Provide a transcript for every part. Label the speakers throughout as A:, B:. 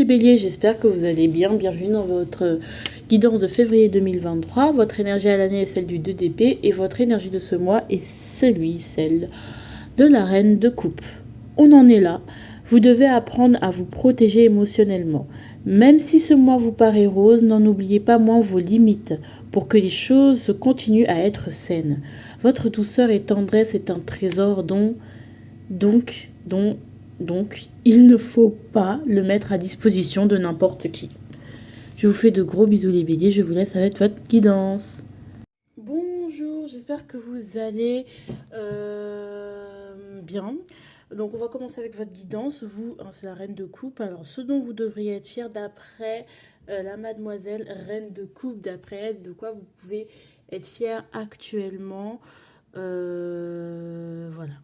A: les béliers, j'espère que vous allez bien. Bienvenue dans votre guidance de février 2023. Votre énergie à l'année est celle du 2 d'épée et votre énergie de ce mois est celle de la reine de coupe. On en est là. Vous devez apprendre à vous protéger émotionnellement. Même si ce mois vous paraît rose, n'en oubliez pas moins vos limites pour que les choses continuent à être saines. Votre douceur et tendresse est un trésor donc, il ne faut pas le mettre à disposition de n'importe qui. Je vous fais de gros bisous les béliers, je vous laisse avec votre guidance. Bonjour, j'espère que vous allez bien. Donc on va commencer avec votre guidance. Vous, c'est la reine de coupe. Alors ce dont vous devriez être fier d'après la mademoiselle reine de coupe, d'après elle, de quoi vous pouvez être fier actuellement. Voilà.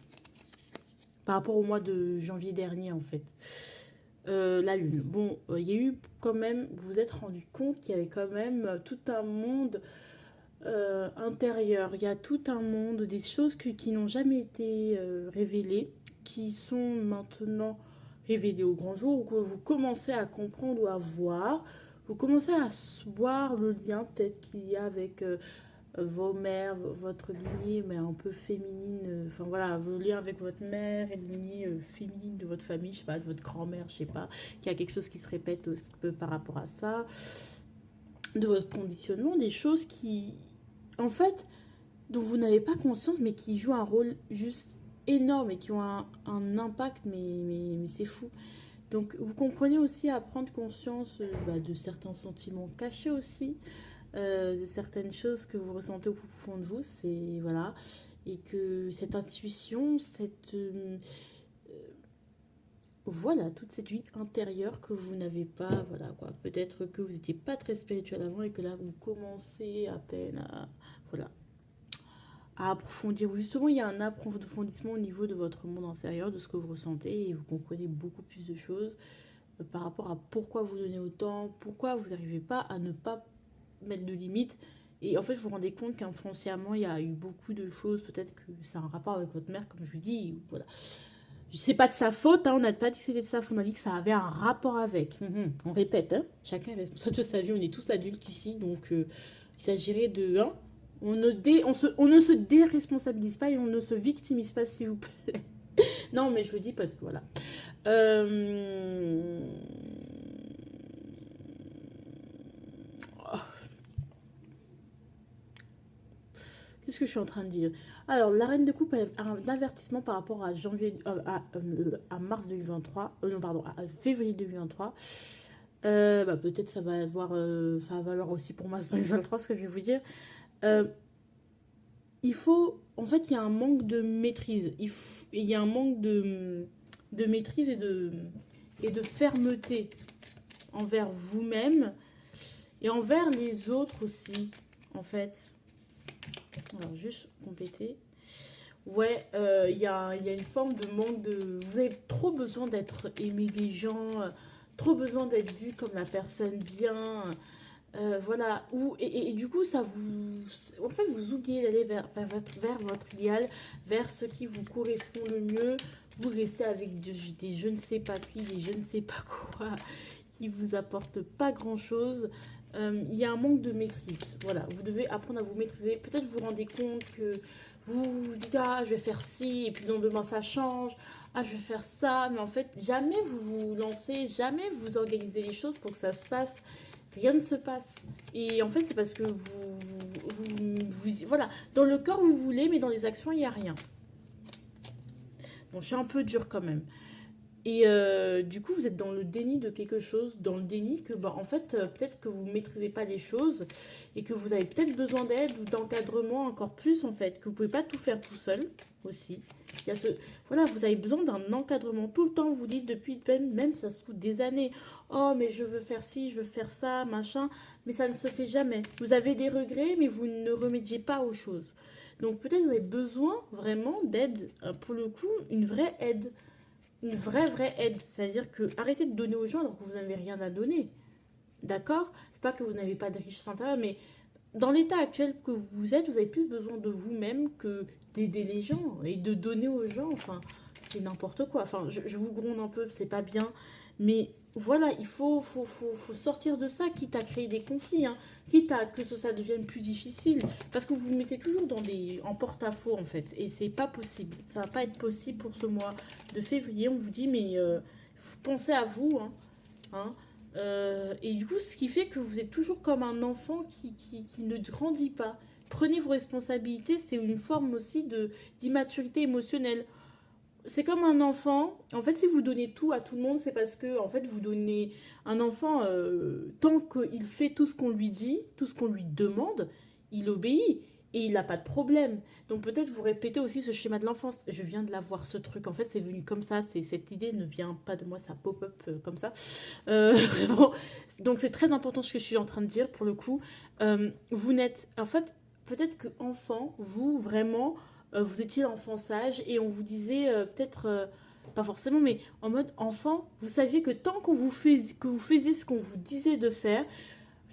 A: Par rapport au mois de janvier dernier en fait. La lune. Bon, il y a eu quand même, vous vous êtes rendu compte qu'il y avait quand même tout un monde intérieur. Il y a tout un monde, des choses qui n'ont jamais été révélées, qui sont maintenant révélées au grand jour, ou que vous commencez à comprendre ou à voir. Vous commencez à voir le lien peut-être qu'il y a avec vos mères, votre lignée, mais un peu féminine, enfin voilà, vos liens avec votre mère et la lignée féminine de votre famille, je sais pas, de votre grand-mère, je sais pas, qu'il y a quelque chose qui se répète par rapport à ça, de votre conditionnement, des choses qui, en fait, dont vous n'avez pas conscience, mais qui jouent un rôle juste énorme et qui ont un impact, mais c'est fou. Donc vous comprenez aussi à prendre conscience de certains sentiments cachés aussi, de certaines choses que vous ressentez au plus profond de vous, c'est voilà, et que cette intuition, voilà, toute cette vie intérieure que vous n'avez pas, voilà quoi, peut-être que vous n'étiez pas très spirituel avant et que là vous commencez à peine à voilà à approfondir. Justement, il y a un approfondissement au niveau de votre monde intérieur, de ce que vous ressentez et vous comprenez beaucoup plus de choses par rapport à pourquoi vous donnez autant, pourquoi vous n'arrivez pas à ne pas mettre de limites. Et en fait, vous vous rendez compte qu'inconsciemment, il y a eu beaucoup de choses. Peut-être que ça a un rapport avec votre mère, comme je vous dis. Voilà. C'est pas de sa faute, hein, on n'a pas dit que c'était de sa faute, on a dit que ça avait un rapport avec. On répète, hein, chacun est responsable de sa vie, on est tous adultes ici, donc il s'agirait de... Hein, on ne se déresponsabilise pas et on ne se victimise pas, s'il vous plaît. Non, mais je le dis parce que voilà. Euh... Qu'est-ce que je suis en train de dire? Alors, la reine de coupe a un avertissement par rapport à à mars 2023. Non, pardon, à février 2023. Peut-être ça va ça va valoir aussi pour mars 2023, ce que je vais vous dire. Euh, il faut... En fait, il y a un manque de maîtrise. Il y a un manque de maîtrise et de fermeté envers vous-même et envers les autres aussi, en fait. Alors, juste compléter. Ouais, il y a une forme de manque de... Vous avez trop besoin d'être aimé des gens, trop besoin d'être vu comme la personne bien. Voilà. Et du coup, ça vous... En fait, vous oubliez d'aller vers votre idéal, vers ce qui vous correspond le mieux. Vous restez avec des je ne sais pas qui, des je ne sais pas quoi, qui vous apportent pas grand-chose. Il y a un manque de maîtrise. Voilà, vous devez apprendre à vous maîtriser. Peut-être vous vous rendez compte que vous dites ah je vais faire ci et puis dans demain ça change. Ah je vais faire ça, mais en fait jamais vous vous lancez, jamais vous organisez les choses pour que ça se passe. Rien ne se passe. Et en fait c'est parce que voilà, dans le corps vous voulez, mais dans les actions il n'y a rien. Bon, je suis un peu dure quand même. Et du coup, vous êtes dans le déni de quelque chose, dans le déni que, en fait, peut-être que vous ne maîtrisez pas les choses et que vous avez peut-être besoin d'aide ou d'encadrement encore plus, en fait, que vous ne pouvez pas tout faire tout seul aussi. Il y a voilà, vous avez besoin d'un encadrement. Tout le temps, vous dites depuis, même ça se trouve des années, oh, mais je veux faire ci, je veux faire ça, machin, mais ça ne se fait jamais. Vous avez des regrets, mais vous ne remédiez pas aux choses. Donc peut-être vous avez besoin vraiment d'aide, pour le coup, une vraie aide, une vraie aide. C'est-à-dire que arrêtez de donner aux gens alors que vous n'avez rien à donner. D'accord? C'est pas que vous n'avez pas de richesse intérieure, mais dans l'état actuel que vous êtes, vous avez plus besoin de vous-même que d'aider les gens et de donner aux gens. Enfin, c'est n'importe quoi. Enfin, je vous gronde un peu, c'est pas bien. Mais voilà, faut sortir de ça, quitte à créer des conflits, hein, quitte à que ça devienne plus difficile, parce que vous vous mettez toujours en porte-à-faux, en fait, et c'est pas possible. Ça va pas être possible pour ce mois de février. On vous dit, mais pensez à vous, hein, hein. Et du coup, ce qui fait que vous êtes toujours comme un enfant qui ne grandit pas. Prenez vos responsabilités, c'est une forme aussi d'immaturité émotionnelle. C'est comme un enfant. En fait, si vous donnez tout à tout le monde, c'est parce que en fait, vous donnez un enfant tant qu'il fait tout ce qu'on lui dit, tout ce qu'on lui demande, il obéit et il n'a pas de problème. Donc peut-être vous répétez aussi ce schéma de l'enfance. Je viens de l'avoir ce truc. En fait, c'est venu comme ça. C'est cette idée ne vient pas de moi, ça pop-up comme ça. Vraiment. Donc c'est très important ce que je suis en train de dire pour le coup. Vous n'êtes en fait peut-être que enfant, vous vraiment vous étiez l'enfant sage et on vous disait peut-être, pas forcément, mais en mode enfant, vous saviez que tant que vous faisiez ce qu'on vous disait de faire,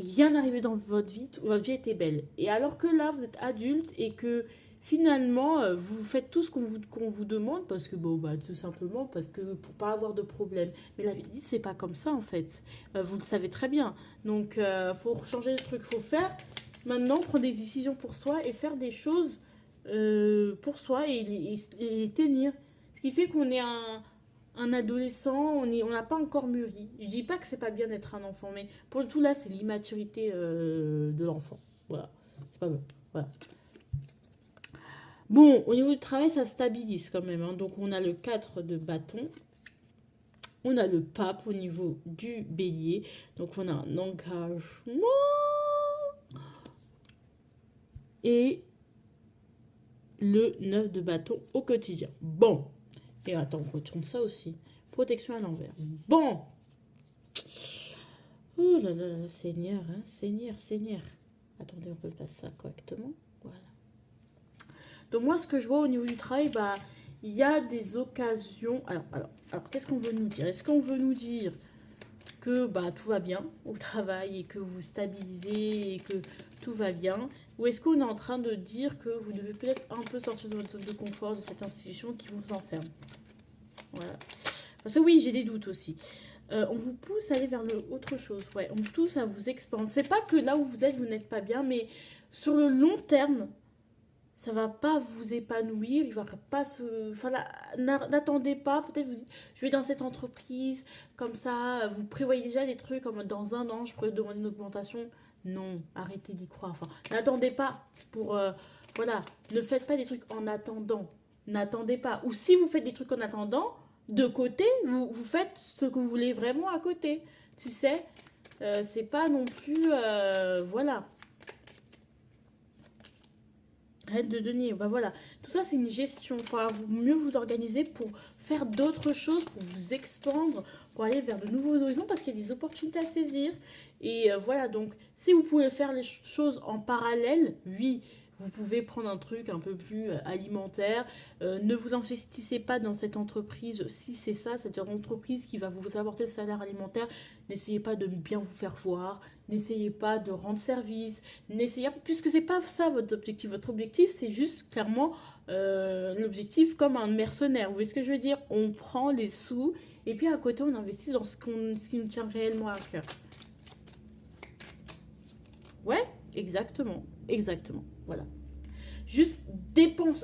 A: rien n'arrivait dans votre vie était belle. Et alors que là, vous êtes adulte et que finalement, vous faites tout ce qu'on vous demande parce que, bon, bah, tout simplement, parce que pour pas avoir de problème. Mais la vie, c'est pas comme ça en fait. Vous le savez très bien. Donc, faut changer de truc, faut faire. Maintenant, prendre des décisions pour soi et faire des choses pour soi et les tenir. Ce qui fait qu'on est un adolescent, on n'a pas encore mûri. Je dis pas que c'est pas bien d'être un enfant, mais pour le tout là, c'est l'immaturité de l'enfant. Voilà, c'est pas bon. Voilà. Bon, au niveau du travail, ça stabilise quand même, hein. Donc on a le 4 de bâton, on a le pape au niveau du bélier, donc on a un engagement et le 9 de bâton au quotidien. Bon, et attends, on retourne ça aussi. Protection à l'envers. Bon. Oh là là là, Seigneur, hein, Seigneur, Seigneur. Attendez, on peut placer ça correctement. Voilà. Donc moi, ce que je vois au niveau du travail, bah, il y a des occasions. Alors qu'est-ce qu'on veut nous dire? Est-ce qu'on veut nous dire que bah, tout va bien au travail et que vous stabilisez et que tout va bien? Ou est-ce qu'on est en train de dire que vous devez peut-être un peu sortir de votre zone de confort de cette institution qui vous enferme? Voilà. Parce que oui, j'ai des doutes aussi. On vous pousse à aller vers autre chose. Ouais, on vous pousse à vous expandre. C'est pas que là où vous êtes, vous n'êtes pas bien, mais sur le long terme, ça va pas vous épanouir. Il va pas se. Enfin, n'attendez pas. Peut-être vous dites, je vais dans cette entreprise, comme ça, vous prévoyez déjà des trucs comme dans un an, je pourrais demander une augmentation. Non, arrêtez d'y croire. Enfin, n'attendez pas pour. Voilà, ne faites pas des trucs en attendant. N'attendez pas. Ou si vous faites des trucs en attendant, de côté, vous faites ce que vous voulez vraiment à côté. Tu sais, c'est pas non plus. Voilà. Reine de denier, bah voilà. Tout ça, c'est une gestion. Il faut mieux vous organiser pour faire d'autres choses, pour vous expandre, pour aller vers de nouveaux horizons, parce qu'il y a des opportunités à saisir. Et voilà, donc, si vous pouvez faire les choses en parallèle, oui, vous pouvez prendre un truc un peu plus alimentaire. Ne vous investissez pas dans cette entreprise si c'est ça, c'est-à-dire une entreprise qui va vous apporter le salaire alimentaire. N'essayez pas de bien vous faire voir. N'essayez pas de rendre service. N'essayez puisque c'est pas ça votre objectif. Votre objectif, c'est juste clairement l'objectif comme un mercenaire. Vous voyez ce que je veux dire? On prend les sous et puis à côté, on investit dans ce qui nous tient réellement à cœur. Ouais, exactement. Exactement. Voilà. Juste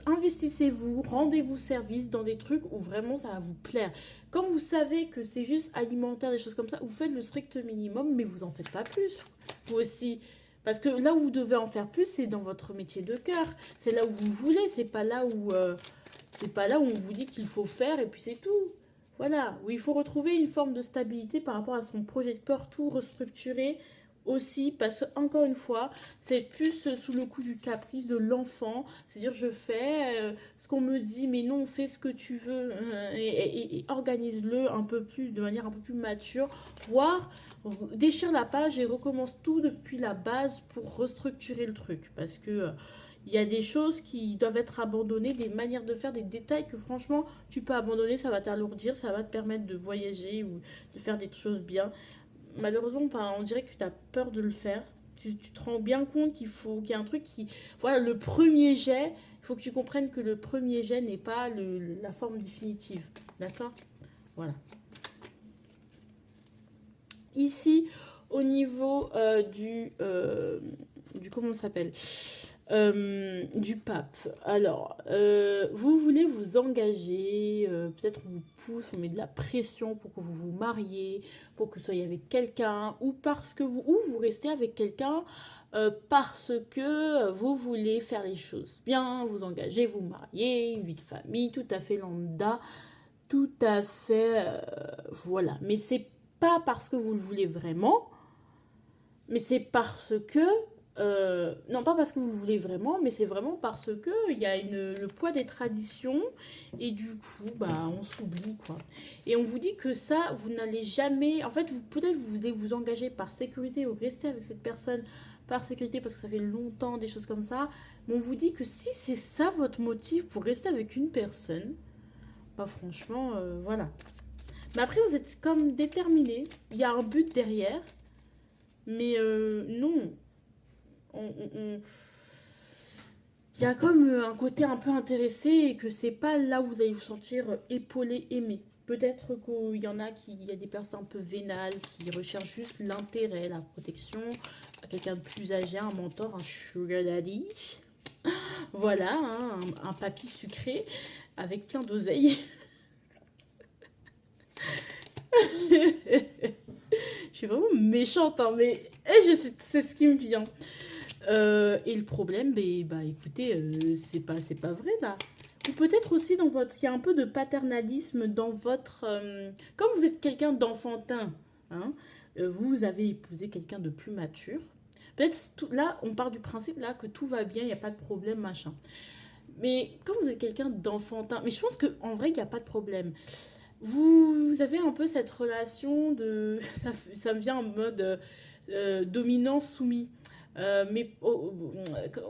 A: investissez-vous, rendez-vous service dans des trucs où vraiment ça va vous plaire. Comme vous savez que c'est juste alimentaire, des choses comme ça, vous faites le strict minimum, mais vous en faites pas plus. Vous aussi. Parce que là où vous devez en faire plus, c'est dans votre métier de cœur. C'est là où vous voulez, c'est pas là où on vous dit qu'il faut faire et puis c'est tout. Voilà, où il faut retrouver une forme de stabilité par rapport à son projet de peur, tout restructurer aussi, parce que encore une fois, c'est plus sous le coup du caprice de l'enfant, c'est-à-dire je fais ce qu'on me dit, mais non, fais ce que tu veux et organise-le un peu plus, de manière un peu plus mature, voire déchire la page et recommence tout depuis la base pour restructurer le truc, parce que il y a des choses qui doivent être abandonnées, des manières de faire, des détails que franchement tu peux abandonner, ça va t'alourdir, ça va te permettre de voyager ou de faire des choses bien. Malheureusement, on dirait que tu as peur de le faire. Tu te rends bien compte qu'il y a un truc qui... Voilà, le premier jet, il faut que tu comprennes que le premier jet n'est pas la forme définitive. D'accord? Voilà. Ici, au niveau du comment ça s'appelle du pape. Alors, vous voulez vous engager, peut-être on vous pousse, on met de la pression pour que vous vous mariez, pour que vous soyez avec quelqu'un, ou parce que vous restez avec quelqu'un parce que vous voulez faire les choses bien, vous engager, vous marier, une vie de famille, tout à fait lambda, tout à fait, voilà. Mais c'est pas parce que vous le voulez vraiment, mais c'est parce que non, pas parce que vous le voulez vraiment, mais c'est vraiment parce que il y a le poids des traditions et du coup, bah, on s'oublie, quoi. Et on vous dit que ça, vous n'allez jamais... En fait, peut-être vous voulez vous engager par sécurité ou rester avec cette personne par sécurité parce que ça fait longtemps, des choses comme ça. Mais on vous dit que si c'est ça votre motif pour rester avec une personne, bah franchement, voilà. Mais après, vous êtes comme déterminé. Il y a un but derrière. Mais non, on- il y a comme un côté un peu intéressé et que c'est pas là où vous allez vous sentir épaulé, aimé. Peut-être qu'il y en a il y a des personnes un peu vénales qui recherchent juste l'intérêt, la protection, quelqu'un de plus âgé, un mentor, un sugar daddy. Voilà, hein, un papy sucré avec plein d'oseille. Je suis vraiment méchante, hein, mais je sais, c'est ce qui me vient. Et le problème, bah, écoutez, c'est pas vrai là. Ou peut-être aussi dans votre, il y a un peu de paternalisme dans votre, comme vous êtes quelqu'un d'enfantin, hein, vous avez épousé quelqu'un de plus mature. Peut-être là, on part du principe là que tout va bien, il n'y a pas de problème, machin. Mais comme vous êtes quelqu'un d'enfantin, mais je pense que en vrai, il n'y a pas de problème. Vous avez un peu cette relation de, ça me vient en mode dominant-soumis. Mais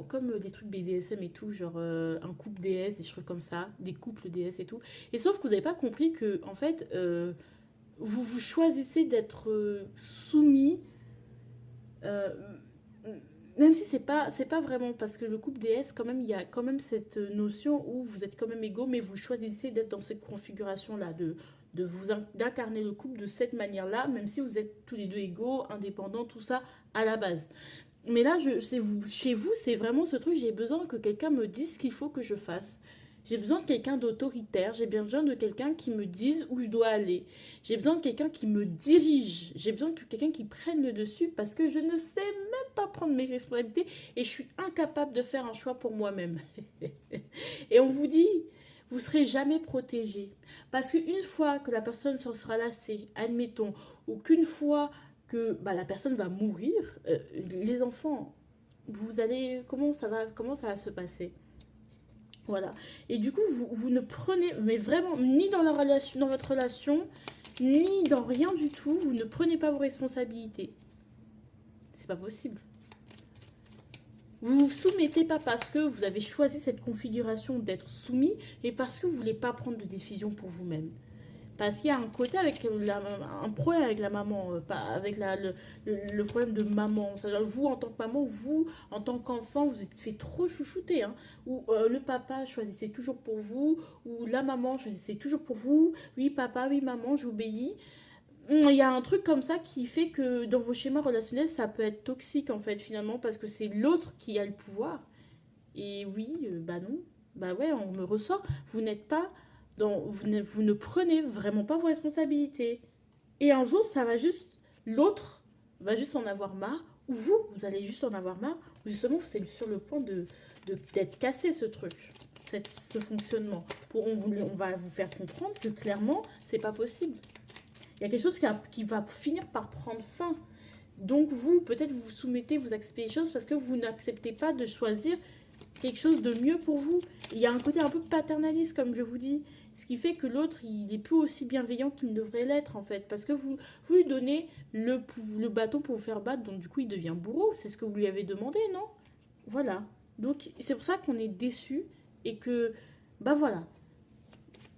A: comme des trucs BDSM et tout, genre un couple DS, des trucs comme ça, des couples DS et tout. Et sauf que vous n'avez pas compris que, en fait, vous choisissez d'être soumis, euh, même si c'est pas vraiment, parce que le couple DS, quand même, il y a quand même cette notion où vous êtes quand même égaux, mais vous choisissez d'être dans cette configuration-là, d'incarner le couple de cette manière-là, même si vous êtes tous les deux égaux, indépendants, tout ça, à la base. Mais là, chez vous, c'est vraiment ce truc, j'ai besoin que quelqu'un me dise ce qu'il faut que je fasse. J'ai besoin de quelqu'un d'autoritaire, j'ai bien besoin de quelqu'un qui me dise où je dois aller. J'ai besoin de quelqu'un qui me dirige. J'ai besoin de quelqu'un qui prenne le dessus parce que je ne sais même pas prendre mes responsabilités et je suis incapable de faire un choix pour moi-même. Et on vous dit, vous serez jamais protégé. Parce qu'une fois que la personne s'en sera lassée, admettons, ou qu'une fois que bah, la personne va mourir, les enfants, vous allez, comment ça va se passer? Voilà. Et du coup, vous ne prenez, mais vraiment, ni dans, la relation, dans votre relation, ni dans rien du tout, vous ne prenez pas vos responsabilités. C'est pas possible. Vous vous soumettez pas parce que vous avez choisi cette configuration d'être soumis, mais parce que vous voulez pas prendre de décision pour vous-même. Parce qu'il y a un côté avec un problème avec la maman, pas avec le problème de maman. Vous, en tant que maman, vous, en tant qu'enfant, vous êtes fait trop chouchouter. Hein, ou le papa choisissait toujours pour vous, ou la maman choisissait toujours pour vous. Oui, papa, oui, maman, j'obéis. Il y a un truc comme ça qui fait que dans vos schémas relationnels, ça peut être toxique, en fait, finalement, parce que c'est l'autre qui a le pouvoir. Et oui, bah non. Bah ouais, on me ressort. Vous n'êtes pas vous ne prenez vraiment pas vos responsabilités. Et un jour, ça va juste, l'autre va juste en avoir marre, ou vous allez juste en avoir marre, ou justement, c'est sur le point d'être cassé ce truc, ce fonctionnement. On va vous faire comprendre que clairement, c'est pas possible. Il y a quelque chose qui va finir par prendre fin. Donc vous, peut-être vous vous soumettez, vous acceptez les choses parce que vous n'acceptez pas de choisir quelque chose de mieux pour vous. Il y a un côté un peu paternaliste, comme je vous dis, ce qui fait que l'autre, il est plus aussi bienveillant qu'il ne devrait l'être, en fait, parce que vous lui donnez le bâton pour vous faire battre, donc du coup, il devient bourreau. C'est ce que vous lui avez demandé, non? Voilà. Donc, c'est pour ça qu'on est déçu et que, bah voilà.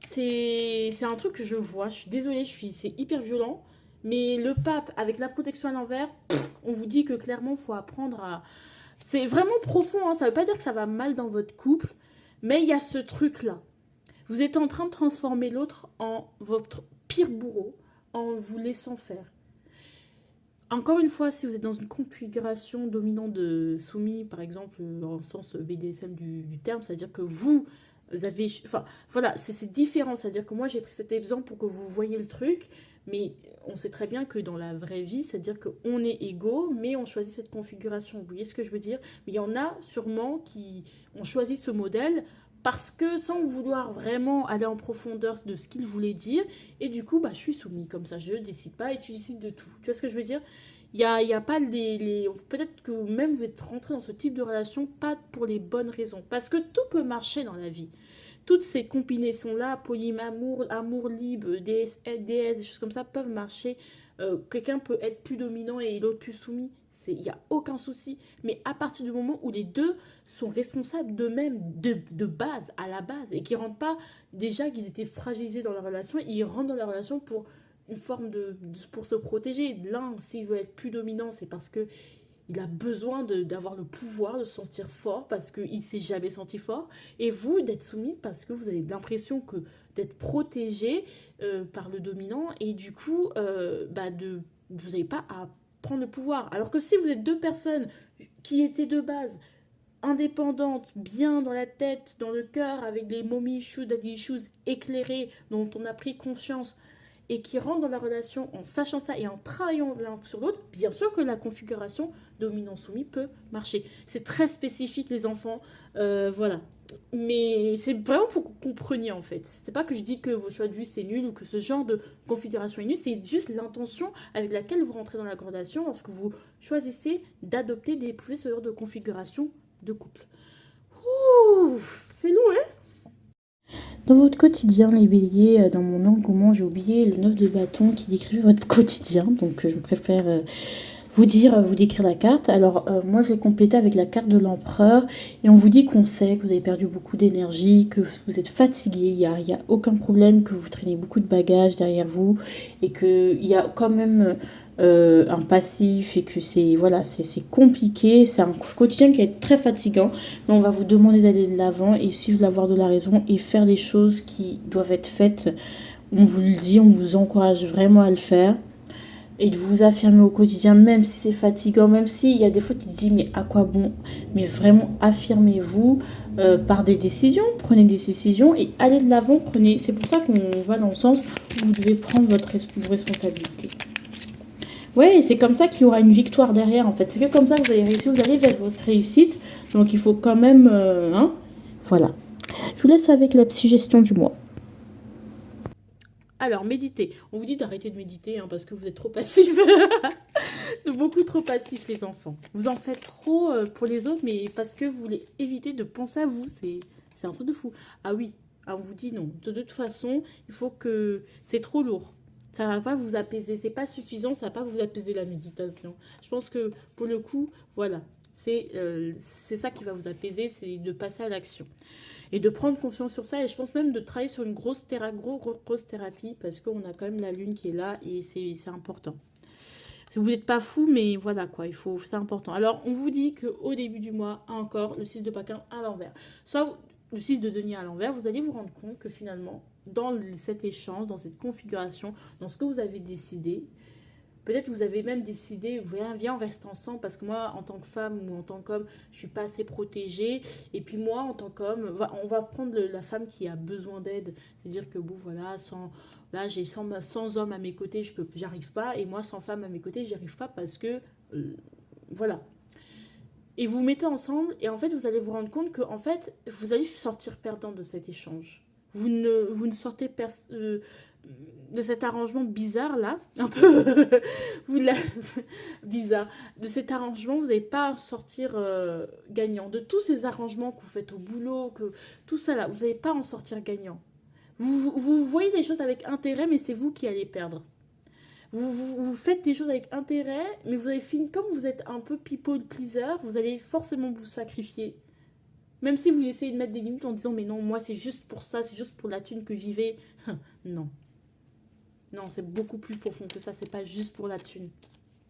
A: C'est un truc que je vois, je suis désolée, c'est hyper violent, mais le pape, avec la protection à l'envers, on vous dit que clairement, il faut apprendre à, c'est vraiment profond, hein. Ça veut pas dire que ça va mal dans votre couple, mais il y a ce truc-là. Vous êtes en train de transformer l'autre en votre pire bourreau en vous laissant faire. Encore une fois, si vous êtes dans une configuration dominante de soumis, par exemple, en sens BDSM du terme, c'est-à-dire que vous avez... Enfin, voilà, c'est différent. C'est-à-dire que moi, j'ai pris cet exemple pour que vous voyez le truc, mais on sait très bien que dans la vraie vie, c'est-à-dire qu'on est égaux, mais on choisit cette configuration. Vous voyez ce que je veux dire? Mais il y en a sûrement qui ont choisi ce modèle parce que sans vouloir vraiment aller en profondeur de ce qu'il voulait dire, et du coup, bah, je suis soumis comme ça, je décide pas et tu décides de tout. Tu vois ce que je veux dire? Il y a pas peut-être que même vous êtes rentré dans ce type de relation pas pour les bonnes raisons. Parce que tout peut marcher dans la vie. Toutes ces combinaisons-là, polyamour, amour libre, DS, DS, des choses comme ça, peuvent marcher. Quelqu'un peut être plus dominant et l'autre plus soumis. Il n'y a aucun souci. Mais à partir du moment où les deux sont responsables d'eux-mêmes, de base, à la base, et qui ne rentrent pas déjà qu'ils étaient fragilisés dans la relation, ils rentrent dans la relation pour une forme pour se protéger. L'un, s'il veut être plus dominant, c'est parce que il a besoin d'avoir le pouvoir, de se sentir fort parce qu'il ne s'est jamais senti fort. Et vous, d'être soumise parce que vous avez l'impression que d'être protégé par le dominant. Et du coup, vous n'avez pas à prendre le pouvoir. Alors que si vous êtes deux personnes qui étaient de base indépendantes, bien dans la tête, dans le cœur, avec des mommy issues, daddy issues éclairées, dont on a pris conscience, et qui rentrent dans la relation en sachant ça et en travaillant l'un sur l'autre, bien sûr que la configuration dominant-soumis peut marcher. C'est très spécifique, les enfants. Voilà. Mais c'est vraiment pour que vous compreniez, en fait. C'est pas que je dis que vos choix de vie, c'est nul ou que ce genre de configuration est nul. C'est juste l'intention avec laquelle vous rentrez dans la relation lorsque vous choisissez d'adopter, d'épouser ce genre de configuration de couple. Ouh, c'est lourd, hein? Dans votre quotidien, les béliers, dans mon engouement, j'ai oublié le 9 de bâton qui décrit votre quotidien. Donc, je préfère vous décrire la carte. Alors, moi, je l'ai complété avec la carte de l'empereur. Et on vous dit qu'on sait que vous avez perdu beaucoup d'énergie, que vous êtes fatigué. Il y a aucun problème, que vous traînez beaucoup de bagages derrière vous. Et qu'il y a quand même un passif et que c'est voilà, c'est compliqué. C'est un quotidien qui est très fatigant. Mais on va vous demander d'aller de l'avant et suivre la voie de la raison et faire les choses qui doivent être faites. On vous le dit, on vous encourage vraiment à le faire et de vous affirmer au quotidien, même si c'est fatigant, même s'il y a des fois tu te dis mais à quoi bon, mais vraiment affirmez-vous par des décisions, prenez des décisions et allez de l'avant, prenez. C'est pour ça qu'on va dans le sens où vous devez prendre vos responsabilités. Ouais, et c'est comme ça qu'il y aura une victoire derrière en fait. C'est que comme ça que vous allez réussir, vous allez vers votre réussite. Donc il faut quand même, hein, voilà. Je vous laisse avec la psy-gestion du mois. Alors, méditez. On vous dit d'arrêter de méditer hein, parce que vous êtes trop passif. Beaucoup trop passif, les enfants. Vous en faites trop pour les autres, mais parce que vous voulez éviter de penser à vous. C'est un truc de fou. Ah oui, ah, on vous dit non. De toute façon, il faut que... C'est trop lourd. Ça va pas vous apaiser. C'est pas suffisant, ça va pas vous apaiser la méditation. Je pense que pour le coup, voilà. C'est ça qui va vous apaiser, c'est de passer à l'action et de prendre conscience sur ça. Et je pense même de travailler sur une grosse thérapie parce qu'on a quand même la lune qui est là et c'est important. Vous n'êtes pas fou, mais voilà quoi, c'est important. Alors, on vous dit qu'au début du mois, encore, le 6 de Paquin à l'envers. Soit le 6 de denier à l'envers, vous allez vous rendre compte que finalement, dans cet échange, dans cette configuration, dans ce que vous avez décidé, peut-être que vous avez même décidé, viens, on reste ensemble, parce que moi, en tant que femme ou en tant qu'homme, je suis pas assez protégée. Et puis moi, en tant qu'homme, on va prendre la femme qui a besoin d'aide. C'est-à-dire que, bon, voilà, là, j'ai 100 hommes à mes côtés, j'arrive pas. Et moi, 100 femmes à mes côtés, j'y arrive pas parce que, voilà. Et vous mettez ensemble, et en fait, vous allez vous rendre compte que, en fait, vous allez sortir perdant de cet échange. Vous ne sortez de cet arrangement bizarre là, un peu bizarre, de cet arrangement, vous n'allez pas sortir gagnant. De tous ces arrangements que vous faites au boulot, que tout ça là, vous n'allez pas en sortir gagnant. Vous voyez les choses avec intérêt, mais c'est vous qui allez perdre. Vous faites des choses avec intérêt, mais vous allez finir, comme vous êtes un peu people pleaser, vous allez forcément vous sacrifier. Même si vous essayez de mettre des limites en disant mais non, moi c'est juste pour ça, c'est juste pour la thune que j'y vais. Non. Non, c'est beaucoup plus profond que ça, c'est pas juste pour la thune.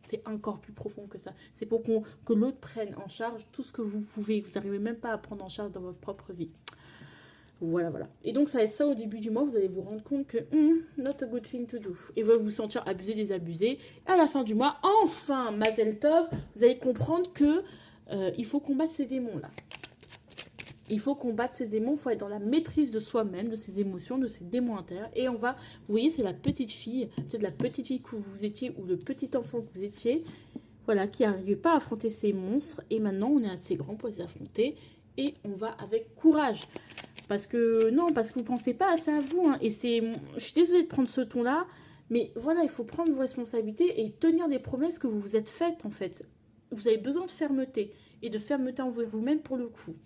A: C'est encore plus profond que ça. C'est pour que l'autre prenne en charge tout ce que vous pouvez. Vous n'arrivez même pas à prendre en charge dans votre propre vie. Voilà, voilà. Et donc, ça va être ça au début du mois. Vous allez vous rendre compte que, not a good thing to do. Et vous allez vous sentir abusé, désabusé. À la fin du mois, enfin, Mazel Tov, vous allez comprendre que il faut combattre ces démons-là. Il faut combattre ces démons, il faut être dans la maîtrise de soi-même, de ses émotions, de ses démons intérieurs. Et on va, vous voyez, c'est la petite fille, peut-être la petite fille que vous étiez ou le petit enfant que vous étiez, voilà, qui n'arrivait pas à affronter ces monstres. Et maintenant, on est assez grand pour les affronter. Et on va avec courage. Parce que, non, parce que vous ne pensez pas assez à vous. Hein. Et c'est, je suis désolée de prendre ce ton-là, mais voilà, il faut prendre vos responsabilités et tenir des promesses que vous vous êtes faites, en fait. Vous avez besoin de fermeté. Et de fermeté envers vous-même pour le coup.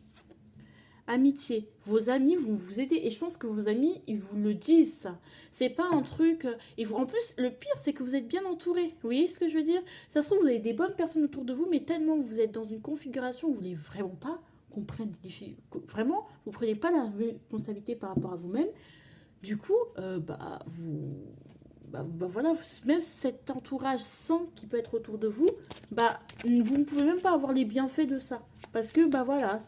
A: Amitié, vos amis vont vous aider et je pense que vos amis ils vous le disent ça. C'est pas un truc et vous en plus le pire c'est que vous êtes bien entouré. Vous voyez ce que je veux dire? Ça se trouve vous avez des bonnes personnes autour de vous mais tellement vous êtes dans une configuration où vous voulez vraiment pas qu'on prenne vraiment vous prenez pas la responsabilité par rapport à vous-même. Du coup voilà, même cet entourage sain qui peut être autour de vous, vous ne pouvez même pas avoir les bienfaits de ça. Parce que, voilà,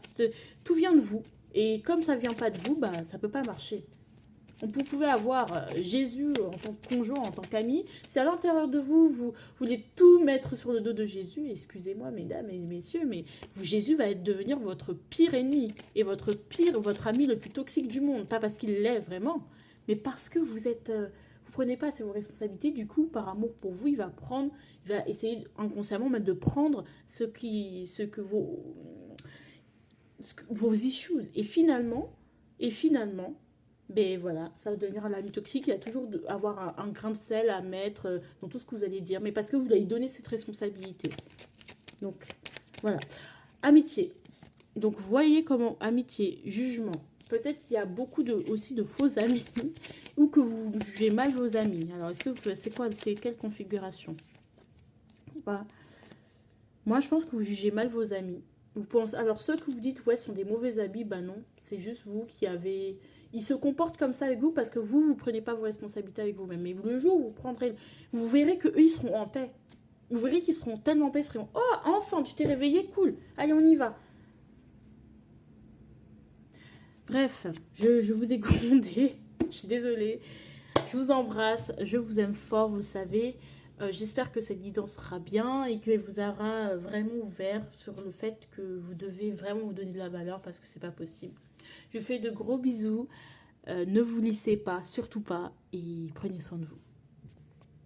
A: tout vient de vous. Et comme ça ne vient pas de vous, ça ne peut pas marcher. Vous pouvez avoir Jésus en tant que conjoint, en tant qu'ami. Si à l'intérieur de vous, vous voulez tout mettre sur le dos de Jésus, excusez-moi, mesdames et messieurs, mais Jésus va devenir votre pire ennemi. Et votre ami le plus toxique du monde. Pas parce qu'il l'est vraiment, mais parce que vous êtes... vous prenez pas assez vos responsabilités, du coup, par amour pour vous, il va essayer inconsciemment même de prendre vos issues. Et finalement, ben voilà, ça va devenir un ami toxique. Il y a toujours avoir un grain de sel à mettre dans tout ce que vous allez dire, mais parce que vous lui avez donné cette responsabilité. Donc, voilà. Amitié. Donc, voyez comment amitié, jugement. Peut-être qu'il y a beaucoup aussi de faux amis ou que vous jugez mal vos amis. Alors, c'est quelle configuration? Moi, je pense que vous jugez mal vos amis. Alors, ceux que vous dites, ouais, sont des mauvais amis, non. C'est juste vous qui avez... Ils se comportent comme ça avec vous parce que vous ne prenez pas vos responsabilités avec vous-même. Mais le jour où vous verrez qu'eux, ils seront en paix. Vous verrez qu'ils seront tellement en paix, ils seront, oh, enfin, tu t'es réveillé, cool. Allez, on y va. Bref, je vous ai grondé. Je suis désolée. Je vous embrasse. Je vous aime fort, vous le savez. J'espère que cette guidance sera bien et qu'elle vous aura vraiment ouvert sur le fait que vous devez vraiment vous donner de la valeur parce que c'est pas possible. Je vous fais de gros bisous. Ne vous lissez pas, surtout pas, et prenez soin de vous.